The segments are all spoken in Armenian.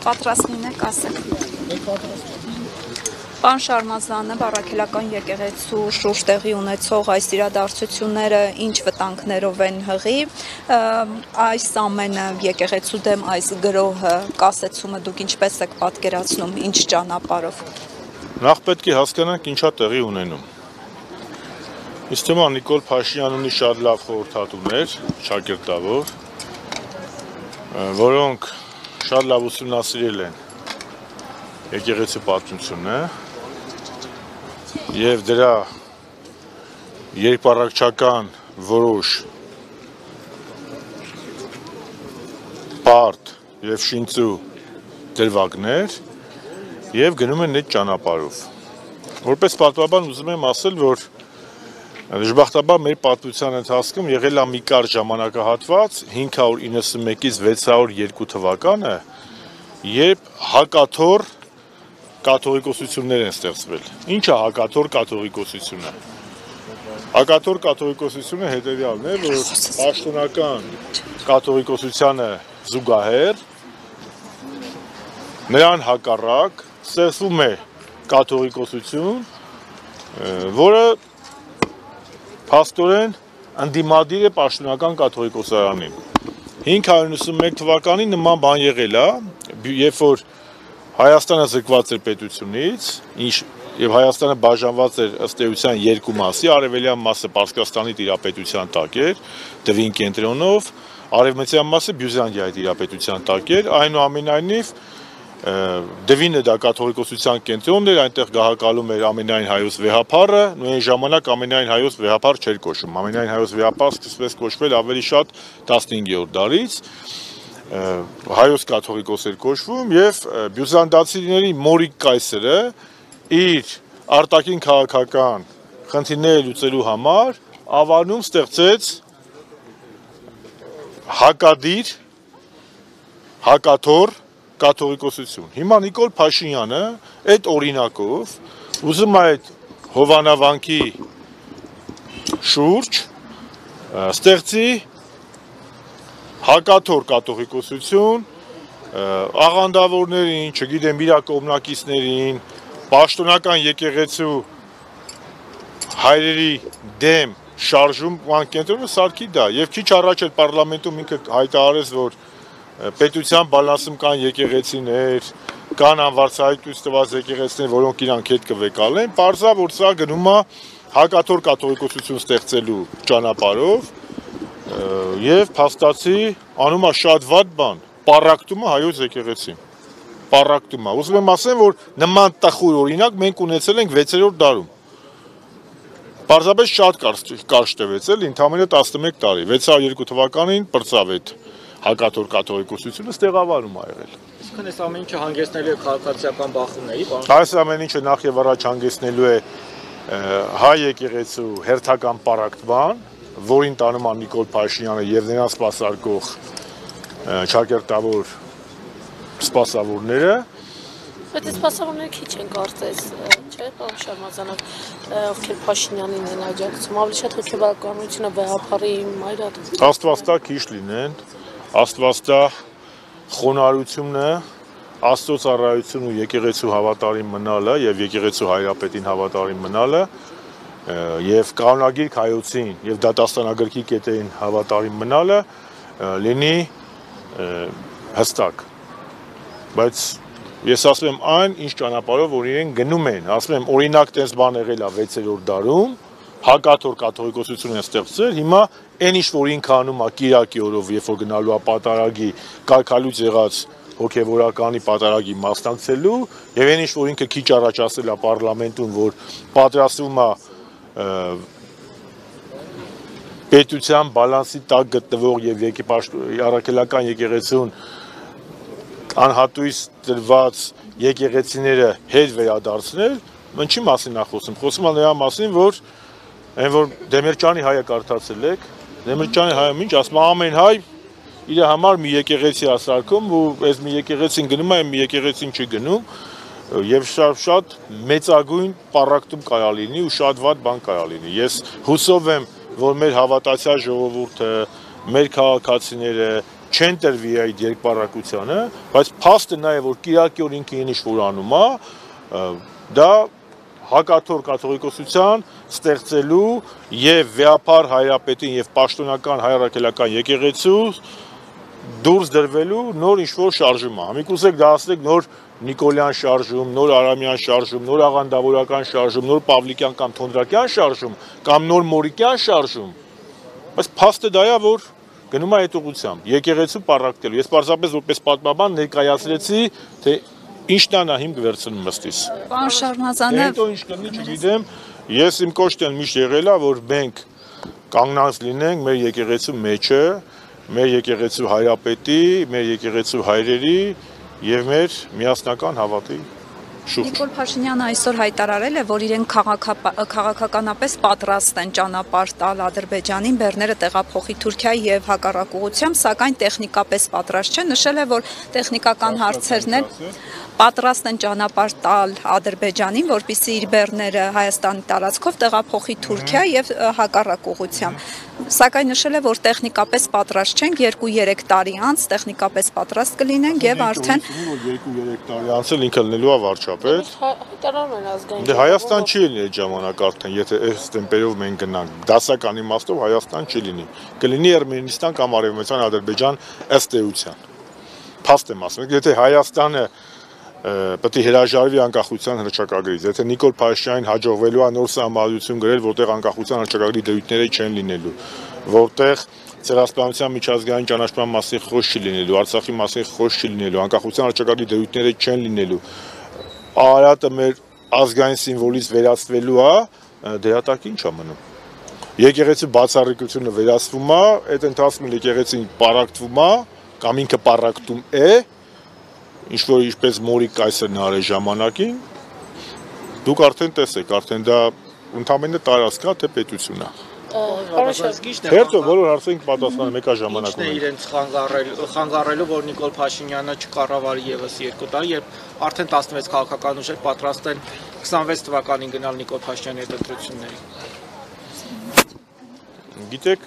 Պատրաստ լինեք, ասեք։ Պարոն Շարմազանը, Առաքելական եկեղեցու շուրջ տեղի ունեցող այս իրադարձությունները ինչ վտանգներով են հղի, այս ամենը եկեղեցու դեմ այս գրոհը, կասեցումը դուք ինչպես եք պատկերացնում, ինչ ճանապարհով։ Նախ պետք է հասկանանք ինչա տեղի ունենում։ Ինձ թվում է Նիկոլ Փաշինյանն ունի շատ լավ խորհրդատուներ, շակերտավոր, որոնք շատ լավ ուսումնասիրել են եկեղեցու պատմությունը եւ դրա երկպառակցական որոշ բարդ եւ շինծու դրվագներ եւ գնում են այդ ճանապարհով։ Որպես պատմաբան ուզում եմ ասել, որ դժբախտաբար մեր պատմության ընթացքում եղել է մի կարճ ժամանակահատված 591-ից 602 թվականը, երբ հակաթոռ կաթողիկոսություններ են ստեղծվել։ Ինչ է հակաթոռ կաթողիկոսությունը։ Հակաթոռ կաթողիկոսությունը հետևյալն է, որ պաշտոնական կաթողիկոսությանը զուգահեռ նրան հակառակ ստեղծվում է կաթողիկոսություն, որը փաստորեն ընդդիմադիր է պաշտոնական կաթողիկոսարանին։ 591 թվականին նման բան եղել է, երբ որ Հայաստանը զրկված էր պետությունից, եւ Հայաստանը բաժանված էր ըստ էության երկու մասի, արևելյան մասը Պարսկաստանի տիրապետության տակ էր, Դվին կենտրոնով, արևմտյան մասը Բյուզանդիայի տիրապետության տակ էր, այնուամենայնիվ Դվինը դա կաթողիկոսության կենտրոնն էր, այնտեղ գահակալում էր ամենայն հայոց վեհափառը, նույն ժամանակ ամենայն հայոց վեհափառ չէր կոչվում, ամենայն հայոց վեհափառ սկսվեց կոչվել ավելի շատ 15-րդ դարից, հայոց կաթողիկոս էր կոչվում եւ բյուզանդացիների մորիկ կայսրը իր արտաքին քաղաքական խնդիրները լուծելու համար Ավանում ստեղծեց հակադիր, հակաթոռ կաթողիկոսություն։ Հիմա Նիկոլ Փաշինյանը այդ օրինակով ուզում է այդ հովանավանքի շուրջ ստեղծի հակաթոռ կաթողիկոսություն, աղանդավորներին, չգիտեմ, իր կողմնակիցներին, պաշտոնական եկեղեցու հայրերի դեմ շարժում կենտրոնը սարքի դա, եւ քիչ առաջ էլ պարլամենտում ինքը հայտարարեց, որ պետության բալանսում կան եկեղեցիներ, կան անվարձահայտ տված եկեղեցիներ, որոնք իրանք հետ կվեկալեն, պարզա որ սա գնում է հակաթոռ կաթողիկոսություն ստեղծելու ճանապարհով եւ փաստացի անում է շատ վատ բան, պառակտում է հայոց եկեղեցին, պառակտում է։ Ուզում եմ ասեմ, որ նման տխուր օրինակ մենք ունեցել ենք 6-րդ դարում։ Պարզապես շատ կարճ տևեց էլ, ընդամենը 11 տարի, 602 թվականին պրծավ այդ հակաթոռ կաթողիկոսությունը ստեղավարում ա եղել։ Իսկ այս ամեն ինչը հանգեցնելու է քաղաքացիական բախումների, այս ամեն ինչը նախ եւ առաջ հանգեցնելու է հայ եկեղեցու հերթական պառակտման, որին տանում է Նիկոլ Փաշինյանը եւ նրան սպասարկող շակերտավոր սպասավորները։ Բայց այս սպասավորները քիչ են կարծես, չէ՞, պարոն Շարմազանov, ովքեր Փաշինյանին են աջակցում, ավելի շատ հոգեբանությունը վեհափառի մայրը։ Աստված տա քիչ լինեն, Աստված տա խոնարհությունը, Աստծո ծառայությունն ու եկեղեցու հավատարիմ մնալը եւ եկեղեցու հայրապետին հավատարիմ մնալը եւ կանոնագիր հայոցին եւ դատաստանագրքի կետերին հավատարիմ մնալը լինի հստակ։ Բայց ես ասում եմ այն, ինչ ճանապարհով որ իրեն գնում են, ասում եմ օրինակ տես բան եղել է 6-րդ դարում, հակաթոռ կաթողիկոսություն են ստեղծել, հիմա այն ինչ որ ինքը անում է Կիրակի օրով, երբ որ գնալու է պատարագի, կարգալուց եղած հոգևորականի պատարագի մասնակցելու եւ այն ինչ որ ինքը քիչ առաջ ասել է պարլամենտում, որ պատրաստվում է պետության բալանսի տակ գտնվող եւ առաքելական եկեղեցուն անհատույց տրված եկեղեցիները հետ վերադարձնել, ինչի մասին է խոսում։ Խոսում է նրա մասին, որ այն որ Դեմիրճյանի հայը կարդացել եք, Դեմիրճյանի հայը ինչ ասում է ամեն հայ իր համար մի եկեղեցի ասարկում ու այս մի եկեղեցին գնում է, մի եկեղեցին չի գնում եւ շատ մեծագույն պառակտում կարա լինի ու շատ վատ բան կարա լինի։ Ես հուսով եմ, որ մեր հավատացյալ ժողովուրդը, մեր քաղաքացիները չեն տրվի այդ երկպարակությանը, բայց փաստը նա է, որ Կիրակի օր ինքը ինչ որ անում է, դա հակաթոր կաթողիկոսության ստեղծելու եւ վեապար հայրապետին եւ պաշտոնական հայրաքելական եկեղեցու դուրս դրվելու նոր ինչ-որ շարժում է։ Համիկուսեք դասեք նոր Նիկոլյան շարժում, նոր Արամյան շարժում, նոր աղանդավորական շարժում, նոր Պավլիկյան կամ Թոնդրակյան շարժում կամ նոր Մորիկյան շարժում։ Բայց փաստը դա է, որ գնում է այդ ուղղությամբ, եկեղեցու պարակտելու։ Ես պարզապես որպես պատմաբան ներկայացրեցի, թե ինչն է նա հիմք վերցնում ըստիս։ Պարոն Շարմազանов, հետո ինչ կլինի, չգիտեմ, ես իմ կոշտն միշտ եղել է, որ մենք կանգնած լինենք մեր եկեղեցու մեջը, մեր եկեղեցու հայրապետի, մեր եկեղեցու հայրերի եւ մեր միասնական հավատի շուրջ։ Նիկոլ Փաշինյանը այսօր հայտարարել է, որ իրենք քաղաքականապես պատրաստ են ճանապարհ տալ Ադրբեջանին, բեռները տեղափոխի Թուրքիայի եւ հակառակ ուղղությամբ, սակայն տեխնիկապես պատրաստ չեն, նշել է, որ տեխնիկական հարցերն են պատրաստ են ճանապարհ տալ Ադրբեջանին, որպեսզի իր բեռները Հայաստանի տարածքով տեղափոխի Թուրքիա եւ հակառակ ուղղությամբ։ Սակայն նշել է, որ տեխնիկապես պատրաստ չենք, 2-3 տարի անց տեխնիկապես պատրաստ կլինենք եւ արդեն 2-3 տարի անց էլ ինքը լինելու է վարչապետ։ Հայտարարում են ազգային։ Դե Հայաստան չի լինի այդ ժամանակ արդեն, եթե այս տեմպերով մենք գնանք, դասական իմաստով Հայաստան չի լինի։ Կլինի Էրմենիստան կամ Արևմտյան Ադրբեջան ըստ էության։ Փաստ եմ ասում, եթե Հայաստանը պետք է հրաժարվի անկախության հռչակագրից, եթե Նիկոլ Փաշինյանին հաջողվելու է նոր սահմանադրություն գրել, որտեղ անկախության հռչակագրի դրույթները չեն լինելու, որտեղ ցեղասպանության միջազգային ճանաչման մասին խոսք չի լինելու, Արցախի մասին խոսք չի լինելու, անկախության հռչակագրի դրույթները չեն լինելու, Արարատը մեր ազգային սիմվոլից վերածվելու է, դերատակի ինչ է մնում։ Եկեղեցու բացառիկությունը վերացվում է, այդ ընթացքում եկեղեցին պարակտվում է, կամ ինքը պարակտում է, ինչ-որ ինչպես Մորիկ այսօր նարե ժամանակին, դուք արդեն տեսեք, արդեն դա ընդամենը տարածք է, թե պետություն է։ Հերթով բոլոր հարցերին պատասխանում մեկա ժամանակում են։ Ինչն է իրենց խանգարելու, որ Նիկոլ Փաշինյանը չկառավարի եւս 2 տարի, երբ արդեն 16 քաղաքական ուժեր պատրաստ են 26 թվականին գնալ Նիկոլ Փաշինյանի հետ ընտրությունների։ Գիտեք,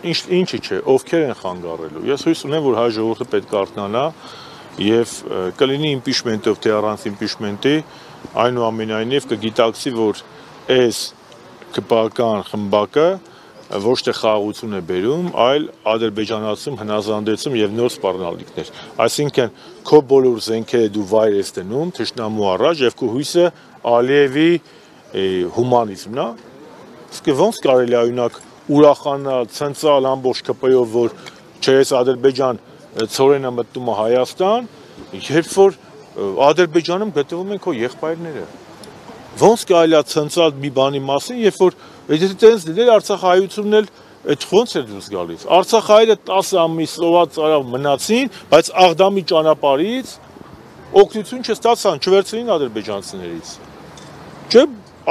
ինչի՞ չէ, ովքեր են խանգարելու։ Ես հույս ունեմ, որ հայ ժողովուրդը պետք է արթնանա եւ կլինի իմպիչմենտով թե առանց իմպիչմենտի, այնուամենայնիվ կգիտակցի, որ այս ԿՊԱ-կան խմբակը ոչ թե խաղաղություն է բերում, այլ ադրբեջանացում, հնազանդեցում եւ նոր սպառնալիքներ։ Այսինքն քո բոլոր զենքերը դու վայր ես դնում թշնամու առաջ եւ քո հույսը Ալիևի հումանիզմն է։ Իսկ ոնց կարելի է օրինակ ուրախանալ, ցնցալ ամբողջ ԿՊ-ով, որ չես Ադրբեջան ծորենը մտնում է Հայաստան, երբ որ Ադրբեջանում գտնվում են քո եղբայրները։ Ոնց կարելի է ցնցալ մի բանի մասին, երբ որ եթե տենց լիներ Արցախահայությունն էլ այդ ոնց էր դուրս գալիս։ Արցախահայերը 10 ամիս սոված արավ մնացին, բայց Աղդամի ճանապարհից օգնություն չստացան, չվերցրին ադրբեջանցիներից։ Չէ,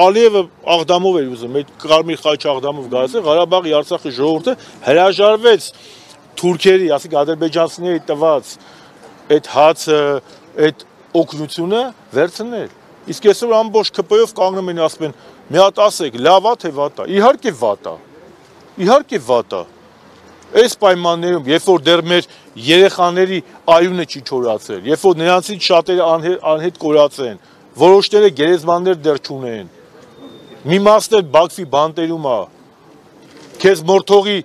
Ալիևը Աղդամով էր ուզում, այդ Կարմիր խաչ Աղդամով գալիս է, Ղարաբաղի Արցախի ժողովուրդը հրաժարվեց թուրքերի, ասենք ադրբեջանցիների տված այդ հացը, այդ օգնությունը վերցնել։ Իսկ այսօր ամբողջ ԿՊ-ով կանգնում են ասում են, մի հատ ասեք, լավ է թե վատ է։ Իհարկե վատ է։ Իհարկե վատ է։ Այս պայմաններում, երբ որ դեռ մեր երեխաների արյունը չի չորացել, երբ որ նրանցից շատերը անհետ կորացել են, որոշները գերեզմաններ դեռ չունեն։ Մի մասն էլ Բաքվի բանտերում է։ Քեզ մորթողի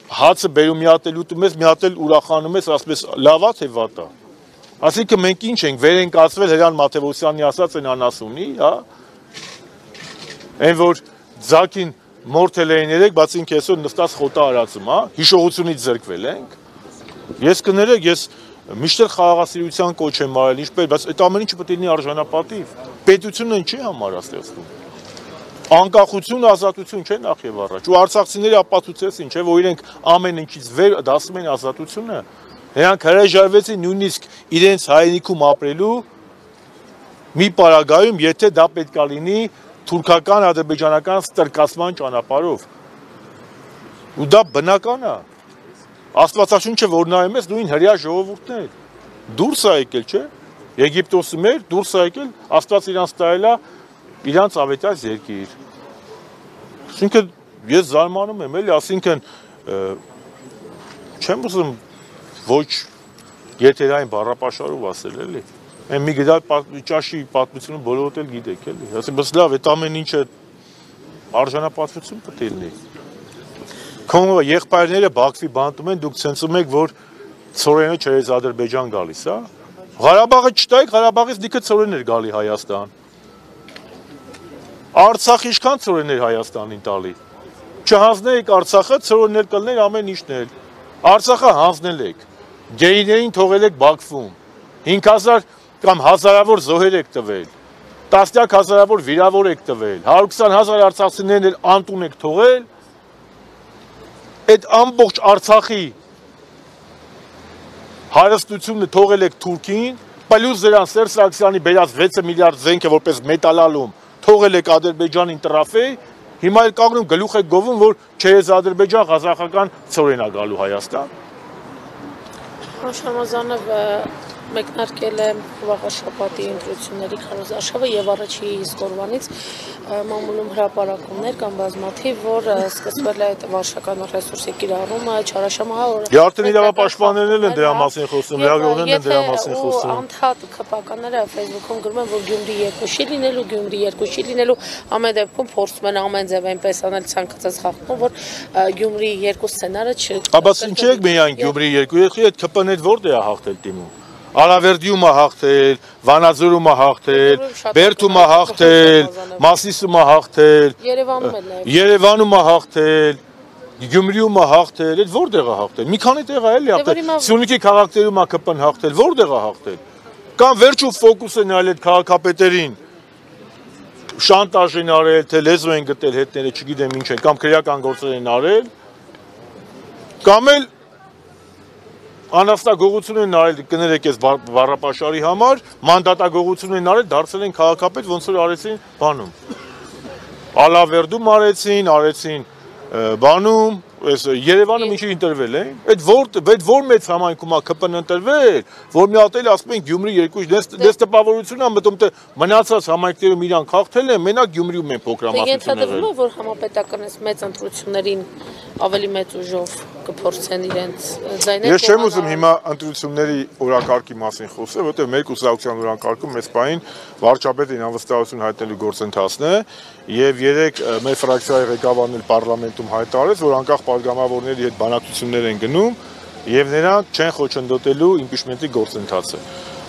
հացը բերում մի հատ էլ ուտում ես, մի հատ էլ ուրախանում ես, ասում ես լավ է թե վատ է։ Այսինքն մենք ինչ ենք, վեր ենք ասվել Հրանտ Մաթևոսյանի ասած են անասունի, հա։ Այն որ ձակին մորթել էին երեք, բայց ինքը այսօր նստած խոտա արածում, հա, հիշողությունից զրկվել ենք։ Ես կներեք, ես միշտ խաղաղասիրության կոչ եմ արել, ինչպես, բայց այդ ամեն ինչը պետք է լինի արժանապատիվ։ Պետությունը ինչի համար է ստեղծվում։ Անկախություն, ազատություն չէ նախ եւ առաջ։ Ու արցախցիները ապացուցեցին, չէ, որ իրենք ամեն ինչից վեր դասում են ազատությունը։ Նրանք հրաժարվեցին նույնիսկ իրենց հայրենիքում ապրելու մի պարագայում, եթե դա պետք է լինի թուրքական, ադրբեջանական ստրկացման ճանապարհով։ Ու դա բնական է։ Աստվածաշունչը որ նայում ես, նույն հրյա ժողովուրդն է։ Դուրս է եկել, չէ՞։ Եգիպտոսի մեր դուրս է եկել, Աստված իրանց տայել է իրանց ավետյաց երկիր։ Այսինքն ես զարմանում եմ, էլի, այսինքն չեմ ուզում ոչ եթերային բառապաշարով ասել էլի։ Այն մի գդալ ճաշի պատմությունը բոլորդ էլ գիտեք էլի։ Ասեմ, բայց լավ, այդ ամեն ինչը արժանապատվություն պետք է լինի։ Քո եղբայրները Բաքվի բանտում են, դուք ցնցում եք, որ ցորենը չերես Ադրբեջան գալիս, հա։ Ղարաբաղը չտայք, Ղարաբաղից դիքը ցորեններ գալի Հայաստան։ Արցախ ինչքան ցորեններ Հայաստանին տալի։ Չհանձնեիք Արցախը, ցորեններ կլներ ամեն ինչն էլ։ Արցախը հանձնել եք։ Գեյներին թողել եք Բաքվում։ 5000 կամ հազարավոր զոհեր եք տվել։ Տասնյակ հազարավոր վիրավոր եք տվել։ 120,000 արցախցիներն էլ անտուն եք թողել։ Այդ ամբողջ Արցախի հարստությունը թողել եք Թուրքին, պլյուս դրան Սերժ Սարգսյանի բերած 6 միլիարդ զենքը որպես մետալալում թողել եք Ադրբեջանին տրաֆեի, հիմա էլ կանգնում գլուխ եք գովում, որ չես Ադրբեջան ղազախական ցորեն է գալու Հայաստան։ Շամազանովը մեկնարկել է վաղաշաբաթի ընտրությունների քարոզարշավը եւ առաջի իսկ օրվանից մամուլում հրապարակումներ կամ բազմաթիվ, որ սկսվել է այդ վարշական ռեսուրսի կիրառումը, չարաշահողը։ Արդեն իրավապաշտպաններն են դրա մասին խոսում, լրագրողներն են դրա մասին խոսում։ Անդհատ քպականները Facebook-ում գրում են, որ Գյումրի 2 շի լինելու, Գյումրի 2 շի լինելու, ամեն դեպքում փորձում են ամեն ձև այնպես անել ցանկացած խախտում, որ Գյումրի 2 սցենարը չի։ Բայց ինչ եք միայն Գյումրի 2, այդ ԿՊՆ-ը որտե է հաղթել թիմում։ Արավերդիում է հաղթել, Վանաձորում է հաղթել, Բերդում է հաղթել, Մասիսում է հաղթել, Երևանում է հաղթել, Գյումրիում է հաղթել, այդ որտեղ է հաղթել։ Մի քանի տեղ է էլի հաղթել։ Սյունիքի քաղաքներում է ԿՊՆ հաղթել, որտեղ է հաղթել։ Կամ վերջում ֆոկուս են արել այդ քաղաքապետերին, շանտաժ են արել, թե լեզու են գտել հետները, չգիտեմ ինչ են, կամ քրեական գործեր են արել, կամ էլ անաստագողություն են արել, կներեք ես բառապաշարի համար, մանդատագողություն են արել, դարձել են քաղաքապետ, ոնց որ արեցին բանում։ Ալավերդում արեցին բանում, Երևանում ինչի ընտրվել են, այդ որ մեծ համայնքում է ԿՊՆ ընտրվել, որ մի հատ էլ ասում են Գյումրի 2, դες տպավորություն է մտում, թե մնացած համայնքներում իրանք հաղթել են, մենակ Գյումրիում են փոքրամասնություն եղել։ Ենթադրվում է, որ համապետականից մեծ ընտրություններին ավելի մեծ ուժով կփորձեն իրենց ձայները։ Ես չեմ ուզում հիմա ընտրությունների օրակարգի մասին խոսել, որտեղ մեր կուսակցության օրակարգում մեծ պահին վարչապետին անվստահություն հայտնելու գործընթացն է, եւ երեք մեր ֆրակցիայի ղեկավարն էլ պարլամենտում հայտարարեց, որ անկախ պատգամավորների հետ բանակցություններ են գնում եւ նրանք չեն խոչընդոտելու իմպիչմենտի գործընթացը։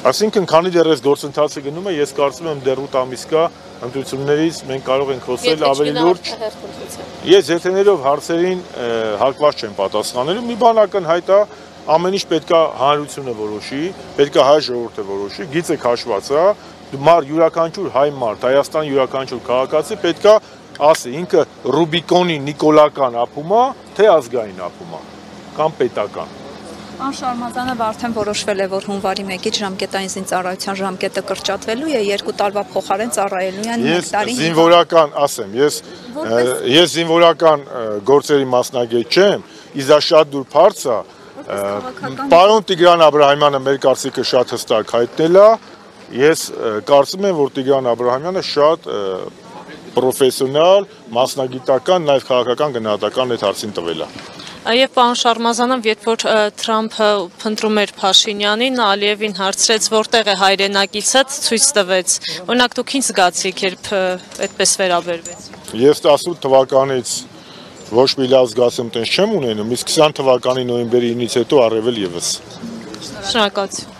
Այսինքն, քանի դեռ այս գործընթացը գնում է, ես կարծում եմ դեռ 8 ամիս կա ընտրություններից մենք կարող ենք խոսել ավելի լուրջ։ Ես եթերներով հարցերին հակված չեմ պատասխանելու, մի բան ակնհայտ է, ամեն ինչ պետքա հանրությունը որոշի, պետքա հայ ժողովուրդը որոշի, գիծը քաշված է, յուրաքանչյուր հայ մարդ, Հայաստան յուրաքանչյուր քաղաքացի պետքա ասի ինքը Ռուբիկոնի նիկոլական ապում է, թե ազգային ապում է, կամ պետական։ Պարոն Շարմազանով արդեն որոշվել է, որ հունվարի 1-ից ժամկետային զինծառայության ժամկետը կրճատվելու է, 2 տարվա փոխարեն ծառայելու են 1 տարի։ Ես զինվորական, ասեմ, ես զինվորական գործերի մասնագետ չեմ, իզա շատ դուր բարձ է, պարոն Տիգրան Աբրահամյանը մեր կարծիքը շատ հստակ հայտնել է, ես կարծում եմ, որ Տիգրան Աբրահամյանը շատ պրոֆեսիոնալ, մասնագիտական, նաև քաղաքական գնահատական այդ հարցին տվել է։ Եվ պարոն Շարմազանով, երբ որ Թրամփը փնտրում էր Փաշինյանին, Ալիևին հարցրեց, որտեղ է հայրենակիցը, ցույց տվեց։ Օրինակ դուք ինչ զգացիք, երբ այդպես վերաբերվեցիք։ Ես 18 թվականից ոչ մի լավ զգացում տենց չեմ ունենում, իսկ 20 թվականի նոյեմբերի 9-ից հետո առավել եւս։ Շնորհակալություն։